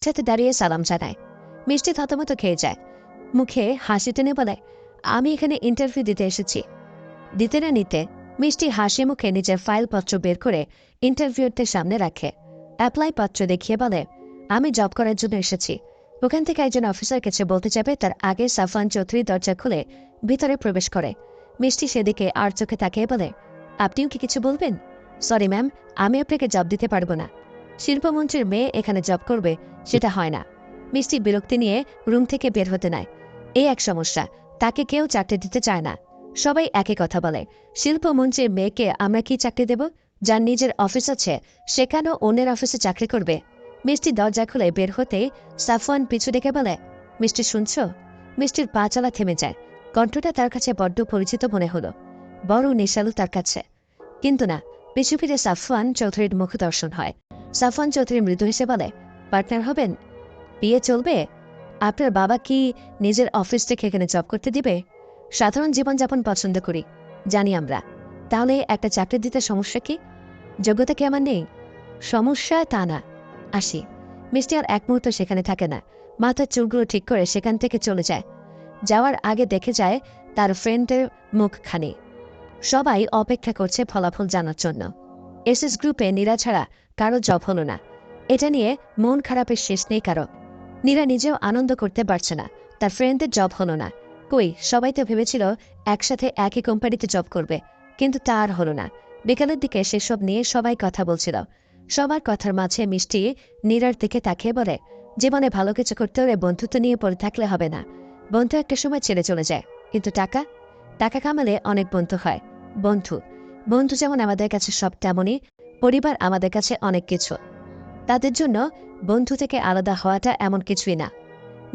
সাথে দাঁড়িয়ে সালাম জানায়। মিষ্টি থতমত খেয়ে যায়, মুখে হাসি টেনে বলে, আমি এখানে ইন্টারভিউ দিতে এসেছি। দিতে না নিতে মিষ্টি হাসি মুখে নিজের ফাইলপত্র বের করে ইন্টারভিউরদের সামনে রাখে। অ্যাপ্লাই পত্র দেখিয়ে বলে, আমি জব করার জন্য এসেছি। ওখান থেকে একজন অফিসার কাছে বলতে যাবে, তার আগে সাফওয়ান চৌধুরী দরজা খুলে ভিতরে প্রবেশ করে। মিষ্টি সেদিকে আর চোখে তাকিয়ে বলে, আপনিও কি কিছু বলবেন? সরি ম্যাম, আমি আপনাকে জব দিতে পারবো না। শিল্পমন্ত্রীর মেয়ে এখানে জব করবে, সেটা হয় না। মিষ্টি বিরক্তি নিয়ে রুম থেকে বের হতে নেয়। এই এক সমস্যা, তাকে কেউ চাকরি দিতে চায় না। সবাই একই কথা বলে, শিল্পমন্ত্রীর মেয়েকে আমরা কি চাকরি দেব? যার নিজের অফিস আছে সেখানেও অন্যের অফিসে চাকরি করবে। মিষ্টি দরজা খুলে বের হতে সাফওয়ান পিছু ডেকে বলে, মিষ্টি শুনছ? মিষ্টির পা চালা থেমে যায়। কণ্ঠটা তার কাছে বড্ড পরিচিত মনে হলো, বড় নেশালু তার কাছে। কিন্তু না, পিছু ফিরে সাফওয়ান চৌধুরীর মুখ দর্শন হয়। সাফওয়ান চৌধুরী মৃদু হেসে বলে, পার্টনার হবেন? বিয়ে চলবে? আপনার বাবা কি নিজের অফিস থেকে এখানে জব করতে দিবে? সাধারণ জীবনযাপন পছন্দ করি, জানি আমরা। তাহলে একটা চাকরি দিতে সমস্যা কি? যোগ্যতা কি আমার নেই? সমস্যা তা না, আসি। মিষ্টি আর এক মুহূর্ত সেখানে থাকে না। মাথার চুলগুলো ঠিক করে সেখান থেকে চলে যায়। যাওয়ার আগে দেখে যায় তার ফ্রেন্ডের মুখখানি। সবাই অপেক্ষা করছে ফলাফল জানার জন্য। এসএস গ্রুপে নীরা ছাড়া কারো জব হলো না। এটা নিয়ে মন খারাপের শেষ নেই কারো। নীরা নিজেও আনন্দ করতে পারছে না, তার ফ্রেন্ডদের জব হলো না। কই, সবাই তো ভেবেছিল একসাথে একই কোম্পানিতে জব করবে, কিন্তু তা আর হলো না। বিকালের দিকে সেসব নিয়ে সবাই কথা বলছিল। সবার কথার মাঝে মিষ্টি নীরার দিকে তাকিয়ে বলে, জীবনে ভালো কিছু করতে হলে বন্ধুত্ব নিয়ে পড়ে থাকলে হবে না। বন্ধু একটা সময় ছেড়ে চলে যায়, কিন্তু টাকা টাকা কামালে অনেক বন্ধু হয়। বন্ধু বন্ধু যেমন আমাদের কাছে সব, তেমনই পরিবার আমাদের কাছে অনেক কিছু। তাদের জন্য বন্ধু থেকে আলাদা হওয়াটা এমন কিছুই না।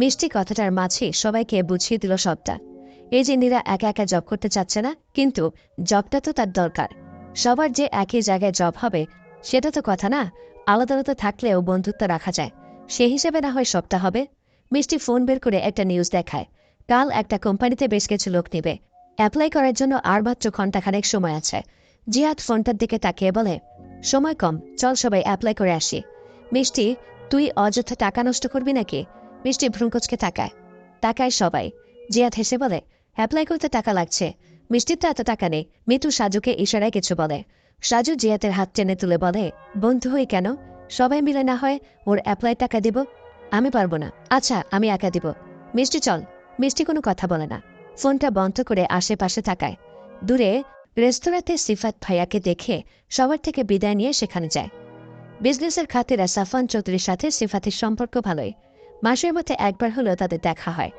মিষ্টি কথাটার মাঝে সবাইকে বুঝিয়ে দিল সবটা। এই যে নীরা একা একা জব করতে চাচ্ছে না, কিন্তু জবটা তো তার দরকার। সবার যে একই জায়গায় জব হবে সেটা তো কথা না। আলাদা আলাদা থাকলেও বন্ধুত্ব রাখা যায়, সে হিসেবে না হয় সবটা হবে। মিষ্টি ফোন বের করে একটা নিউজ দেখায়, কাল একটা কোম্পানিতে বেশ কিছু লোক নেবে। অ্যাপ্লাই করার জন্য আর মাত্র ঘণ্টাখানেক সময় আছে। জিহাদ ফোনটার দিকে তাকিয়ে বলে, সময় কম, চল সবাই অ্যাপ্লাই করে আসি। মিষ্টি, তুই অযথা টাকা নষ্ট করবি নাকি? মিষ্টি ভ্রুকুচকে তাকায় সবাই। জিয়াদ হেসে বলে, অ্যাপ্লাই করতে টাকা লাগছে। মিষ্টির তো এত টাকা নেই। মিতু সাজুকে ইশারায় কিছু বলে। সাজু জিয়াতের হাত টেনে তুলে বলে, বন্ধু হই কেন? সবাই মিলে না হয় ওর অ্যাপ্লাই টাকা দিব। আমি পারবো না। আচ্ছা, আমি একা দিব। মিষ্টি চল। মিষ্টি কোনো কথা বলে না, ফোনটা বন্ধ করে আশেপাশে তাকায়। দূরে রেস্তোরাঁতে সিফাত ভাইয়াকে দেখে সবার থেকে বিদায় নিয়ে সেখানে যায়। বিজনেসের খাতিরে সাফওয়ান চৌধুরীর সাথে সিফাতের সম্পর্ক ভালোই। মাসের মধ্যে একবার হলেও তাদের দেখা হয়।